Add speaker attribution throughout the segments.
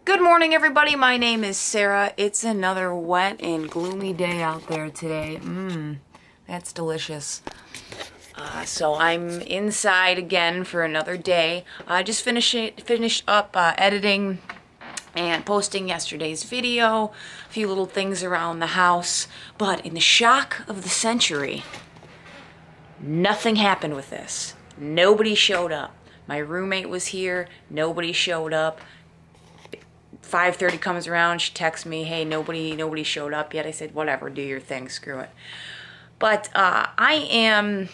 Speaker 1: Good morning, everybody. My name is Sarah. It's another wet and gloomy day out there today. That's delicious. So I'm inside again for another day. I just finished up editing and posting yesterday's video, a few little things around the house, but in the shock of the century, nothing happened with this. Nobody showed up. My roommate was here. Nobody showed up. 5:30 comes around, she texts me, hey, nobody showed up yet. I said, whatever, do your thing, screw it. But I am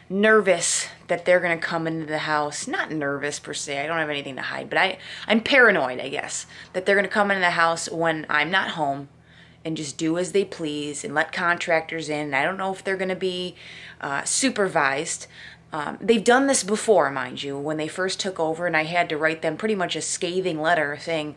Speaker 1: nervous that they're going to come into the house. Not nervous per se, I don't have anything to hide, but I'm paranoid, I guess, that they're going to come into the house when I'm not home and just do as they please and let contractors in. I don't know if they're going to be supervised. They've done this before, mind you, when they first took over, and I had to write them pretty much a scathing letter saying,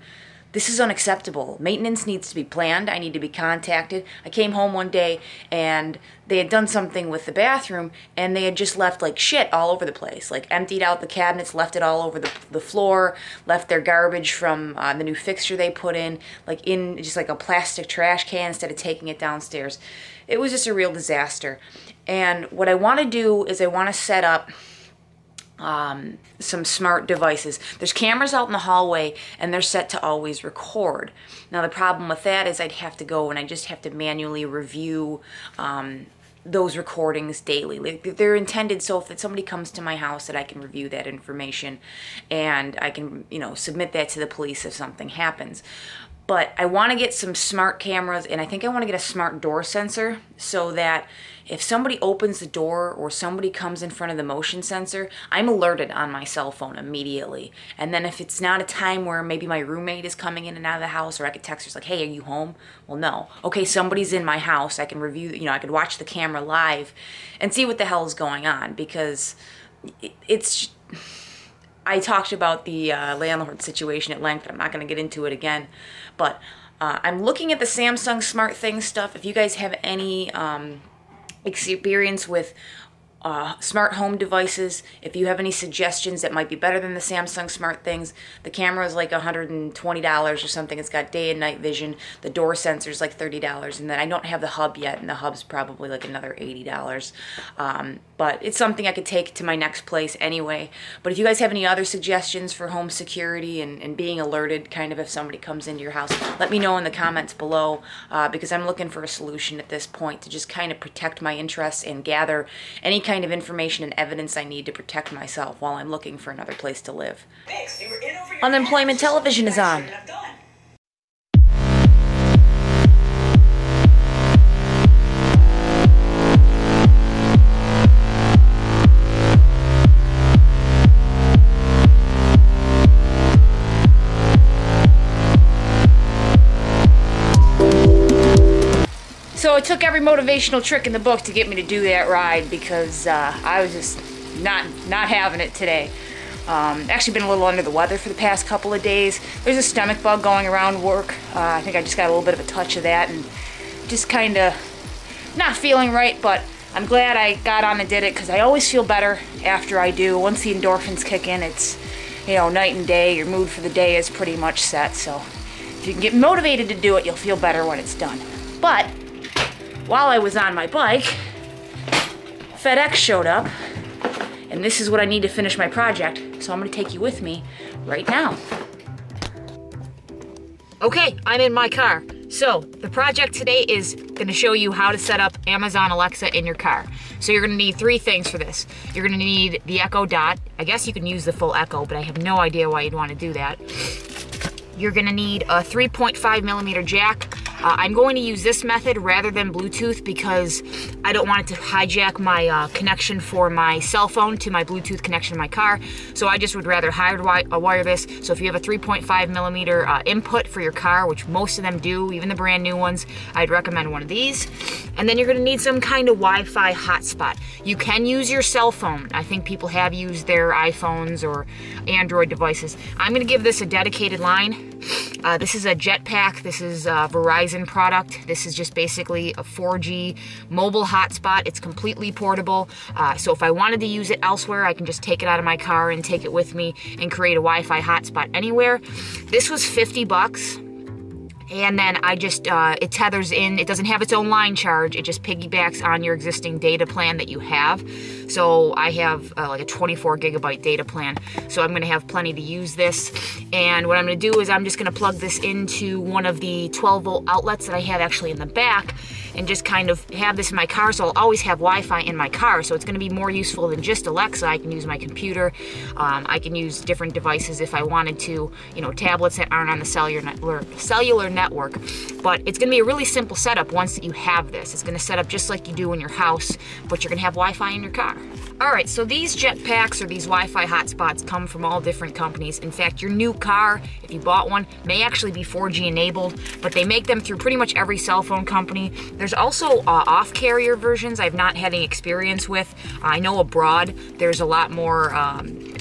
Speaker 1: this is unacceptable. Maintenance needs to be planned. I need to be contacted. I came home one day and they had done something with the bathroom and they had just left like shit all over the place. Like emptied out the cabinets, left it all over the floor, left their garbage from the new fixture they put in, like in just like a plastic trash can instead of taking it downstairs. It was just a real disaster. And what I want to do is I want to set up some smart devices. There's cameras out in the hallway and they're set to always record. Now the problem with that is I'd have to go and I just have to manually review those recordings daily. Like, they're intended so if somebody comes to my house that I can review that information and I can, submit that to the police if something happens. But I want to get some smart cameras, and I think I want to get a smart door sensor so that if somebody opens the door or somebody comes in front of the motion sensor, I'm alerted on my cell phone immediately. And then if it's not a time where maybe my roommate is coming in and out of the house, or I could text her like, hey, are you home? Well, no. Okay, somebody's in my house. I can review, I could watch the camera live and see what the hell is going on, because it's... I talked about the landlord situation at length. I'm not going to get into it again. But I'm looking at the Samsung Smart Things stuff. If you guys have any experience with smart home devices, if you have any suggestions that might be better than the Samsung Smart Things, the camera is like $120 or something. It's got day and night vision. The door sensor is like $30, and then I don't have the hub yet, and the hub's probably like another $80. But it's something I could take to my next place anyway. But if you guys have any other suggestions for home security and being alerted kind of if somebody comes into your house, let me know in the comments below, because I'm looking for a solution at this point to just kind of protect my interests and gather any kind of information and evidence I need to protect myself while I'm looking for another place to live. Unemployment television is on. So it took every motivational trick in the book to get me to do that ride, because I was just not having it today. Actually been a little under the weather for the past couple of days. There's a stomach bug going around work. I think I just got a little bit of a touch of that and just kind of not feeling right, but I'm glad I got on and did it, because I always feel better after I do. Once the endorphins kick in, it's, night and day. Your mood for the day is pretty much set, so if you can get motivated to do it, you'll feel better when it's done. But while I was on my bike, FedEx showed up, and this is what I need to finish my project, so I'm going to take you with me right now. Okay, I'm in my car. So, the project today is going to show you how to set up Amazon Alexa in your car. So you're going to need three things for this. You're going to need the Echo Dot. I guess you can use the full Echo, but I have no idea why you'd want to do that. You're going to need a 3.5mm jack. I'm going to use this method rather than Bluetooth because I don't want it to hijack my connection for my cell phone to my Bluetooth connection in my car. So I just would rather wire this. So if you have a 3.5mm input for your car, which most of them do, even the brand new ones, I'd recommend one of these. And then you're going to need some kind of Wi-Fi hotspot. You can use your cell phone. I think people have used their iPhones or Android devices. I'm going to give this a dedicated line.
Speaker 2: This is a Jetpack. This is a Verizon product. This is just basically a 4G mobile hotspot. It's completely portable. So if I wanted to use it elsewhere, I can just take it out of my car and take it with me and create a Wi-Fi hotspot anywhere. This was $50. And then I just, it tethers in, it doesn't have its own line charge, it just piggybacks on your existing data plan that you have. So I have like a 24 gigabyte data plan, so I'm gonna have plenty to use this. And what I'm gonna do is I'm just gonna plug this into one of the 12 volt outlets that I have actually in the back, and just kind of have this in my car, so I'll always have Wi-Fi in my car. So it's gonna be more useful than just Alexa. I can use my computer, I can use different devices if I wanted to, you know, tablets that aren't on the cellular network. But it's gonna be a really simple setup once that you have this. It's gonna set up just like you do in your house, but you're gonna have Wi-Fi in your car. All right, so these Jetpacks or these Wi-Fi hotspots come from all different companies. In fact, your new car, if you bought one, may actually be 4G enabled, but they make them through pretty much every cell phone company. There's also off-carrier versions I've not had any experience with. I know abroad there's a lot more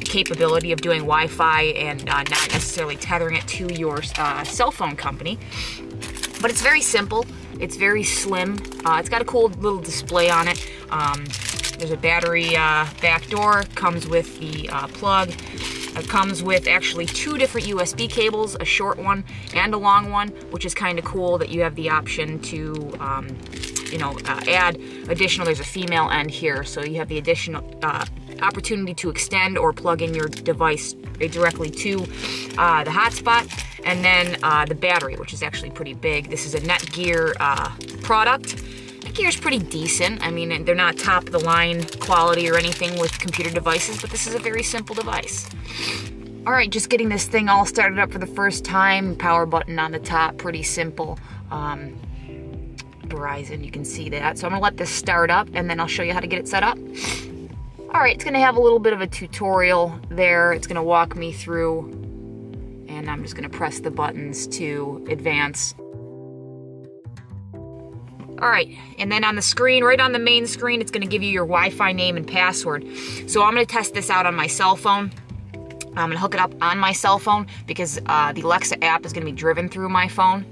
Speaker 2: capability of doing Wi-Fi and not necessarily tethering it to your cell phone company. But it's very simple, it's very slim. It's got a cool little display on it. There's a battery back door, comes with the plug. It comes with actually 2 different USB cables, a short one and a long one, which is kind of cool that you have the option to add additional. There's a female end here, so you have the additional opportunity to extend or plug in your device directly to the hotspot. And then the battery, which is actually pretty big. This is a Netgear product. Netgear is pretty decent. I mean, they're not top of the line quality or anything with computer devices, but this is a very simple device. All right, just getting this thing all started up for the first time. Power button on the top, pretty simple. Verizon, you can see that. So I'm gonna let this start up and then I'll show you how to get it set up. All right, it's gonna have a little bit of a tutorial there. It's gonna walk me through, and I'm just gonna press the buttons to advance. All right, and then on the screen, right on the main screen, it's gonna give you your Wi-Fi name and password. So I'm gonna test this out on my cell phone. I'm gonna hook it up on my cell phone because the Alexa app is gonna be driven through my phone.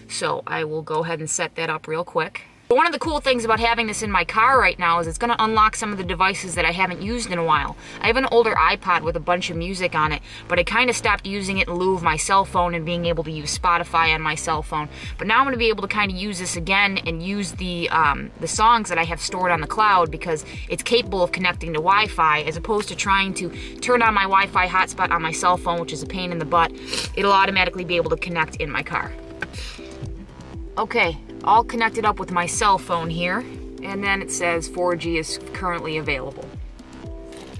Speaker 2: So I will go ahead and set that up real quick. One of the cool things about having this in my car right now is it's going to unlock some of the devices that I haven't used in a while. I have an older iPod with a bunch of music on it, but I kind of stopped using it in lieu of my cell phone and being able to use Spotify on my cell phone. But now I'm going to be able to kind of use this again and use the songs that I have stored on the cloud because it's capable of connecting to Wi-Fi, as opposed to trying to turn on my Wi-Fi hotspot on my cell phone, which is a pain in the butt. It'll automatically be able to connect in my car. Okay, all connected up with my cell phone here, and then it says 4G is currently available.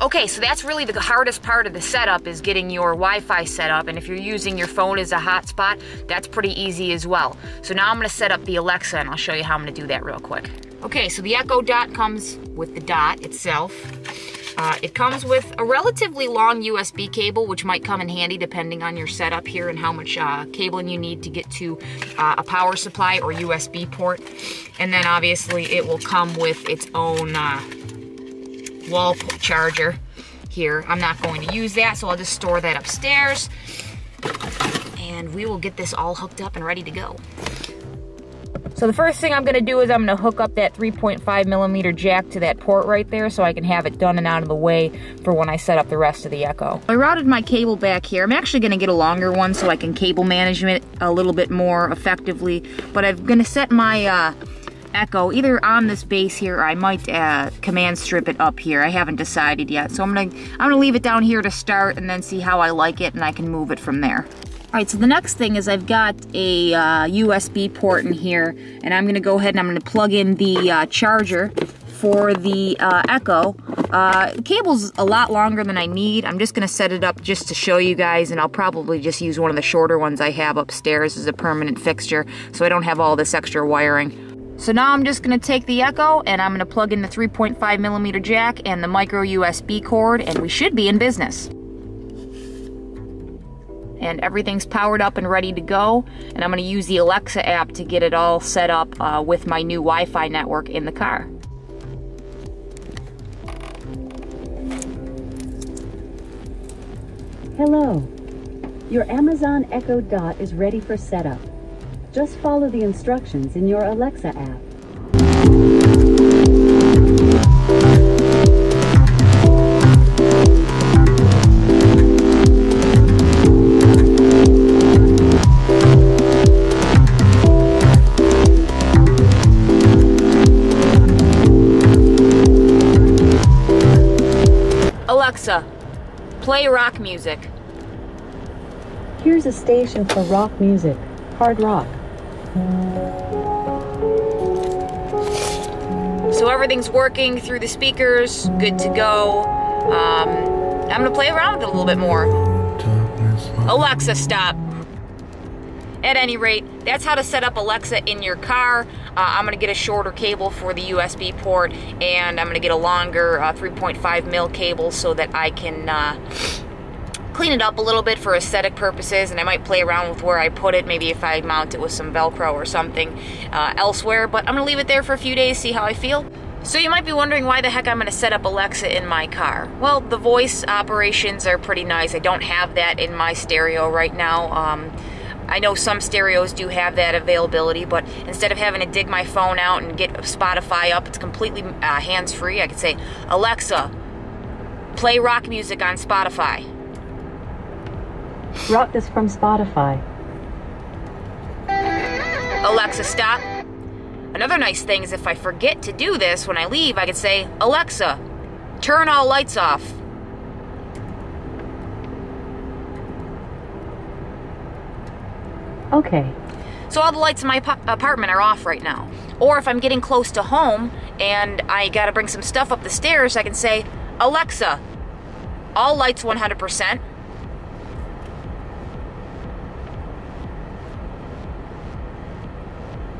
Speaker 2: Okay, so that's really the hardest part of the setup, is getting your Wi-Fi set up, and if you're using your phone as a hotspot, that's pretty easy as well. So now I'm gonna set up the Alexa, and I'll show you how I'm gonna do that real quick. Okay, so the Echo Dot comes with the Dot itself. It comes with a relatively long USB cable, which might come in handy depending on your setup here and how much cabling you need to get to a power supply or USB port. And then obviously it will come with its own wall charger here. I'm not going to use that, so I'll just store that upstairs. And we will get this all hooked up and ready to go. So the first thing I'm gonna do is I'm gonna hook up that 3.5mm jack to that port right there so I can have it done and out of the way for when I set up the rest of the Echo. I routed my cable back here. I'm actually gonna get a longer one so I can cable manage it a little bit more effectively, but I'm gonna set my Echo either on this base here, or I might command strip it up here. I haven't decided yet. So I'm gonna leave it down here to start and then see how I like it, and I can move it from there. All right, so the next thing is I've got a USB port in here, and I'm gonna go ahead and I'm gonna plug in the charger for the Echo. The cable's a lot longer than I need. I'm just gonna set it up just to show you guys, and I'll probably just use one of the shorter ones I have upstairs as a permanent fixture, so I don't have all this extra wiring. So now I'm just gonna take the Echo and I'm gonna plug in the 3.5mm jack and the micro USB cord, and we should be in business. And everything's powered up and ready to go, and I'm going to use the Alexa app to get it all set up with my new Wi-Fi network in the car.
Speaker 3: Hello. Your Amazon Echo Dot is ready for setup. Just follow the instructions in your Alexa app.
Speaker 2: Alexa, play rock music.
Speaker 3: Here's a station for rock music, hard rock.
Speaker 2: So everything's working through the speakers, good to go. I'm gonna play around with it a little bit more. Alexa, stop. At any rate, that's how to set up Alexa in your car. I'm gonna get a shorter cable for the USB port, and I'm gonna get a longer 3.5 mil cable so that I can clean it up a little bit for aesthetic purposes, and I might play around with where I put it, maybe if I mount it with some Velcro or something elsewhere, but I'm gonna leave it there for a few days, see how I feel. So you might be wondering why the heck I'm gonna set up Alexa in my car. Well, the voice operations are pretty nice. I don't have that in my stereo right now. I know some stereos do have that availability, but instead of having to dig my phone out and get Spotify up, it's completely hands-free. I could say, Alexa, play rock music on Spotify.
Speaker 3: Rock is from Spotify.
Speaker 2: Alexa, stop. Another nice thing is if I forget to do this when I leave, I could say, Alexa, turn all lights off.
Speaker 3: Okay.
Speaker 2: So all the lights in my apartment are off right now. Or if I'm getting close to home and I gotta bring some stuff up the stairs, I can say, Alexa, all lights 100%.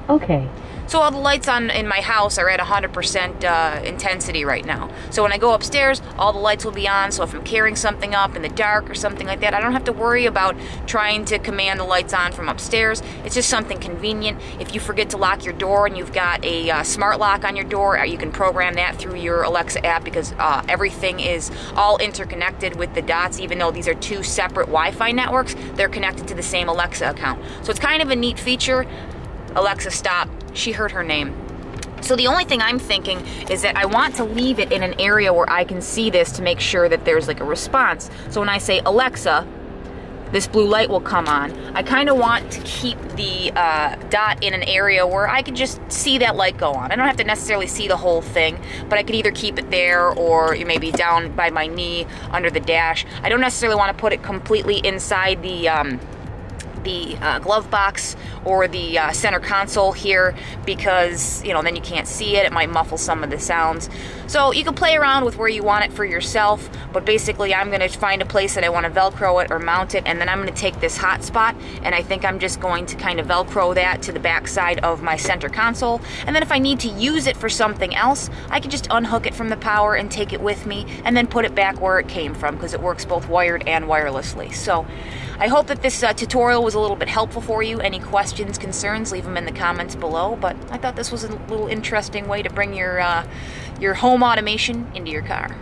Speaker 3: Okay.
Speaker 2: So all the lights in my house are at 100% intensity right now. So when I go upstairs, all the lights will be on. So if I'm carrying something up in the dark or something like that, I don't have to worry about trying to command the lights on from upstairs. It's just something convenient. If you forget to lock your door and you've got a smart lock on your door, you can program that through your Alexa app, because everything is all interconnected with the dots. Even though these are two separate Wi-Fi networks, they're connected to the same Alexa account. So it's kind of a neat feature. Alexa, stop. She heard her name. So the only thing I'm thinking is that I want to leave it in an area where I can see this to make sure that there's like a response. So when I say, Alexa, this blue light will come on. I kind of want to keep the dot in an area where I can just see that light go on. I don't have to necessarily see the whole thing, but I could either keep it there or maybe down by my knee under the dash. I don't necessarily want to put it completely inside the glove box or the center console here, because then you can't see it. It might muffle some of the sounds. So you can play around with where you want it for yourself, but basically I'm going to find a place that I want to Velcro it or mount it, and then I'm going to take this hotspot, and I think I'm just going to kind of Velcro that to the back side of my center console, and then if I need to use it for something else, I can just unhook it from the power and take it with me, and then put it back where it came from, because it works both wired and wirelessly. So I hope that this tutorial was a little bit helpful for you. Any questions, concerns, leave them in the comments below. But I thought this was a little interesting way to bring your home automation into your car.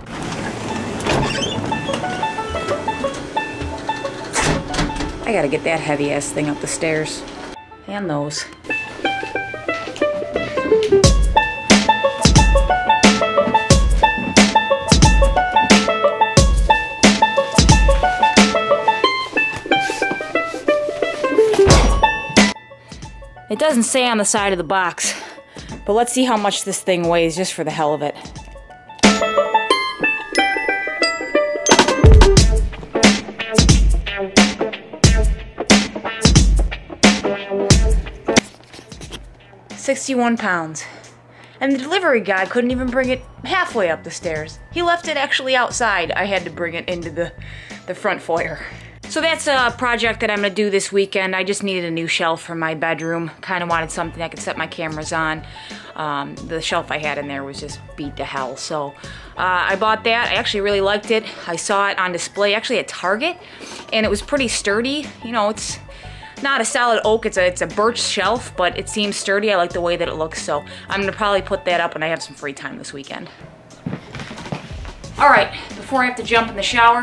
Speaker 2: I gotta get that heavy-ass thing up the stairs. And those. It doesn't say on the side of the box, but let's see how much this thing weighs just for the hell of it. £61. And the delivery guy couldn't even bring it halfway up the stairs. He left it actually outside. I had to bring it into the front foyer. So that's a project that I'm going to do this weekend. I just needed a new shelf for my bedroom. Kind of wanted something I could set my cameras on. The shelf I had in there was just beat to hell. So I bought that. I actually really liked it. I saw it on display actually at Target, and it was pretty sturdy. It's not a solid oak, it's a birch shelf, but it seems sturdy. I like the way that it looks, so I'm going to probably put that up when I have some free time this weekend. Alright, before I have to jump in the shower,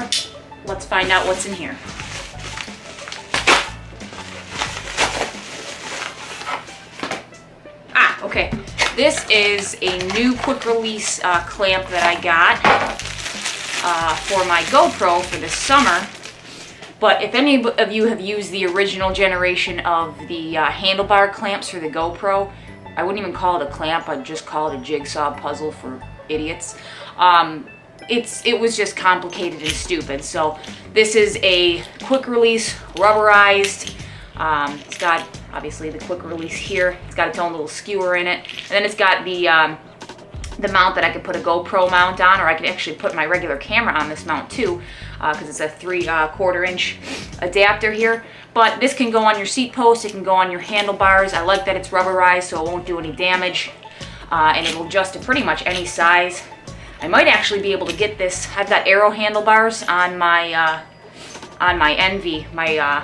Speaker 2: let's find out what's in here.
Speaker 1: Okay, this is a new quick release clamp that I got for my GoPro for this summer. But if any of you have used the original generation of the handlebar clamps for the GoPro, I wouldn't even call it a clamp, I'd just call it a jigsaw puzzle for idiots. It was just complicated and stupid. So this is a quick release, rubberized. It's got obviously the quick release here. It's got its own little skewer in it. And then it's got the mount that I could put a GoPro mount on, or I could actually put my regular camera on this mount too, because it's a 3/4 inch adapter here. But this can go on your seat post, it can go on your handlebars. I like that it's rubberized so it won't do any damage, and it'll adjust to pretty much any size. I might actually be able to get this. I've got arrow handlebars on my Envy, my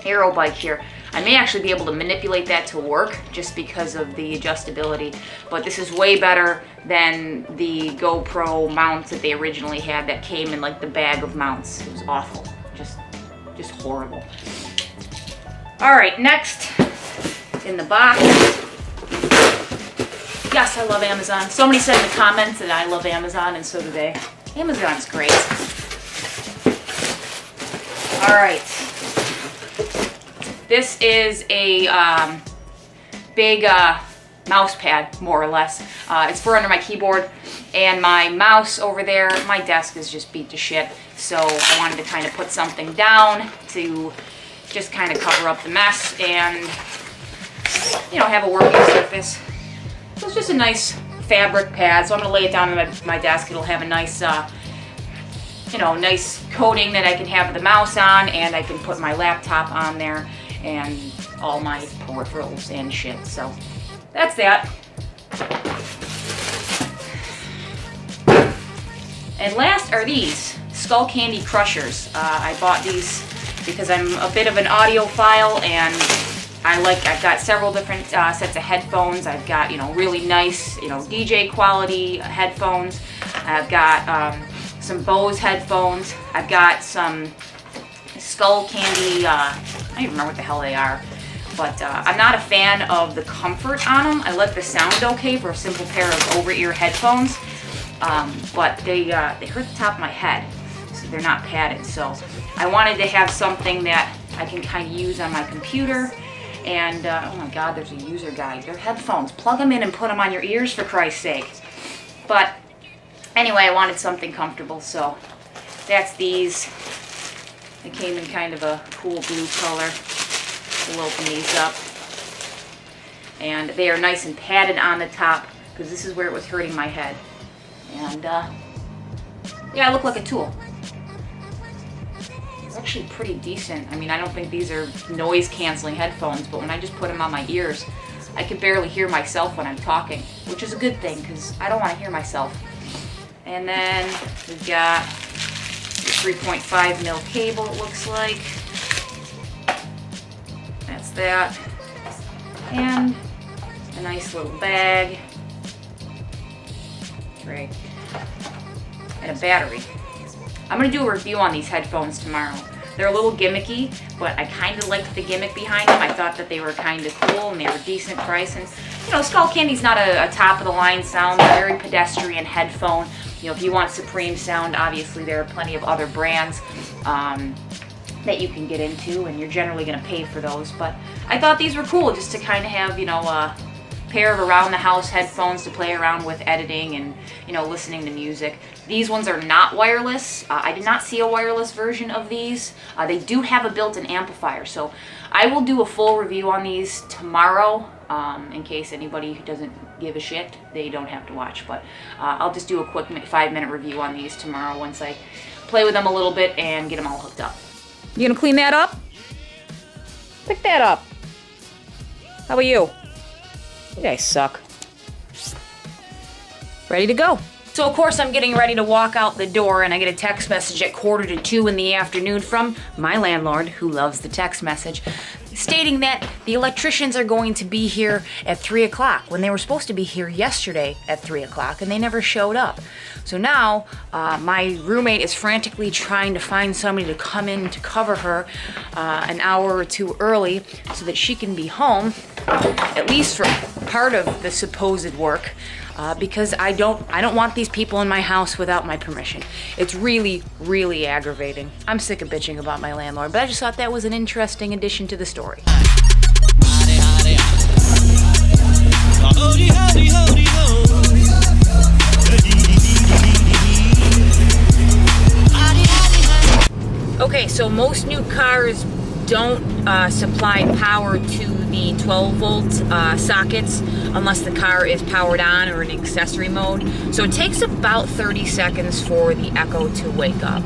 Speaker 1: aero bike here. I may actually be able to manipulate that to work just because of the adjustability, but this is way better than the GoPro mounts that they originally had that came in like the bag of mounts. It was awful, just horrible. All right, next in the box. Yes, I love Amazon. Somebody said in the comments that I love Amazon, and so do they. Amazon's great. All right. This is a big mouse pad, more or less. It's for under my keyboard, and my mouse over there, my desk is just beat to shit. So I wanted to kind of put something down to just kind of cover up the mess and, you know, have a working surface. So it's just a nice fabric pad. So I'm gonna lay it down on my desk. It'll have a nice, you know, nice coating that I can have the mouse on, and I can put my laptop on there and all my peripherals and shit. So that's that. And last are these Skull Candy Crushers. I bought these because I'm a bit of an audiophile, and I've got several different sets of headphones. I've got, you know, really nice, you know, DJ quality headphones. I've got some Bose headphones. I've got some Skull Candy, I don't even remember what the hell they are, but I'm not a fan of the comfort on them. I like the sound okay for a simple pair of over-ear headphones, but they hurt the top of my head, so they're not padded. So I wanted to have something that I can kind of use on my computer, and oh my god, there's a user guide. They're headphones. Plug them in and put them on your ears, for Christ's sake. But anyway, I wanted something comfortable, so that's these. They came in kind of a cool blue color. We'll open these up. And they are nice and padded on the top, because this is where it was hurting my head. And yeah, I look like a tool. It's actually pretty decent. I mean, I don't think these are noise canceling headphones, but when I just put them on my ears, I can barely hear myself when I'm talking, which is a good thing, because I don't want to hear myself. And then we've got 3.5 mil cable, it looks like. That's that. And a nice little bag. Great. And a battery. I'm going to do a review on these headphones tomorrow. They're a little gimmicky, but I kind of liked the gimmick behind them. I thought that they were kind of cool, and they were decent price. And, you know, Skull Candy's not a top-of-the-line sound, a very pedestrian headphone. You know, if you want supreme sound, obviously there are plenty of other brands that you can get into, and you're generally going to pay for those. But I thought these were cool, just to kind of have, you know, a pair of around-the-house headphones to play around with editing and, you know, listening to music. These ones are not wireless. I did not see a wireless version of these. They do have a built-in amplifier, so I will do a full review on these tomorrow. In case anybody who doesn't give a shit, they don't have to watch. But I'll just do a quick 5-minute review on these tomorrow once I play with them a little bit and get them all hooked up. You gonna clean that up? Pick that up. How about you? You guys suck. Ready to go. So of course I'm getting ready to walk out the door, and I get a text message at 1:45 in the afternoon from my landlord, who loves the text message, stating that the electricians are going to be here at 3 o'clock when they were supposed to be here yesterday at 3 o'clock, and they never showed up. So now my roommate is frantically trying to find somebody to come in to cover her an hour or two early so that she can be home, at least for part of the supposed work. Because I don't want these people in my house without my permission. It's really, really aggravating. I'm sick of bitching about my landlord, but I just thought that was an interesting addition to the story. Okay, so most new cars don't supply power to the 12-volt sockets unless the car is powered on or in accessory mode. So it takes about 30 seconds for the Echo to wake up.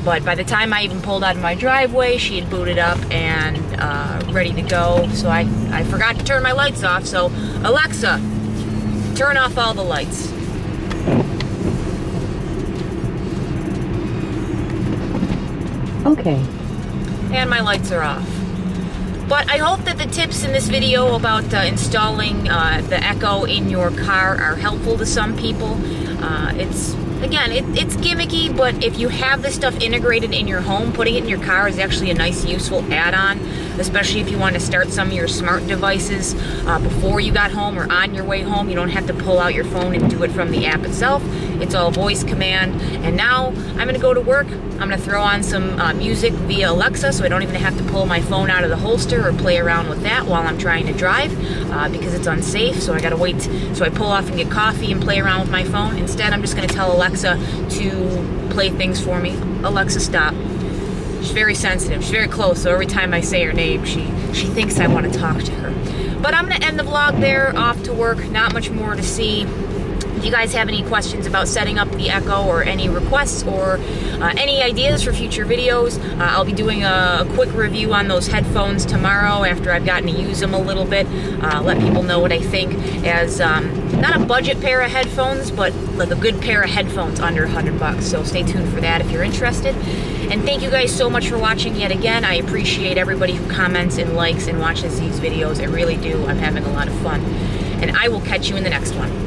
Speaker 1: But by the time I even pulled out of my driveway, she had booted up and ready to go. So I forgot to turn my lights off. So Alexa, turn off all the lights.
Speaker 3: Okay.
Speaker 1: And my lights are off. But I hope that the tips in this video about installing the Echo in your car are helpful to some people. It's gimmicky, but if you have this stuff integrated in your home, putting it in your car is actually a nice, useful add-on, especially if you want to start some of your smart devices before you got home or on your way home. You don't have to pull out your phone and do it from the app itself. It's all voice command. And now I'm going to go to work. I'm going to throw on some music via Alexa, so I don't even have to pull my phone out of the holster or play around with that while I'm trying to drive because it's unsafe. So I got to wait. So I pull off and get coffee and play around with my phone. Instead, I'm just going to tell Alexa to play things for me. Alexa, stop. She's very sensitive. She's very close, so every time I say her name, she thinks I want to talk to her. But I'm going to end the vlog there, off to work. Not much more to see. If you guys have any questions about setting up the Echo or any requests or any ideas for future videos, I'll be doing a quick review on those headphones tomorrow after I've gotten to use them a little bit. Let people know what I think as not a budget pair of headphones, but like a good pair of headphones under 100 bucks. So stay tuned for that if you're interested. And thank you guys so much for watching yet again. I appreciate everybody who comments and likes and watches these videos. I really do. I'm having a lot of fun. And I will catch you in the next one.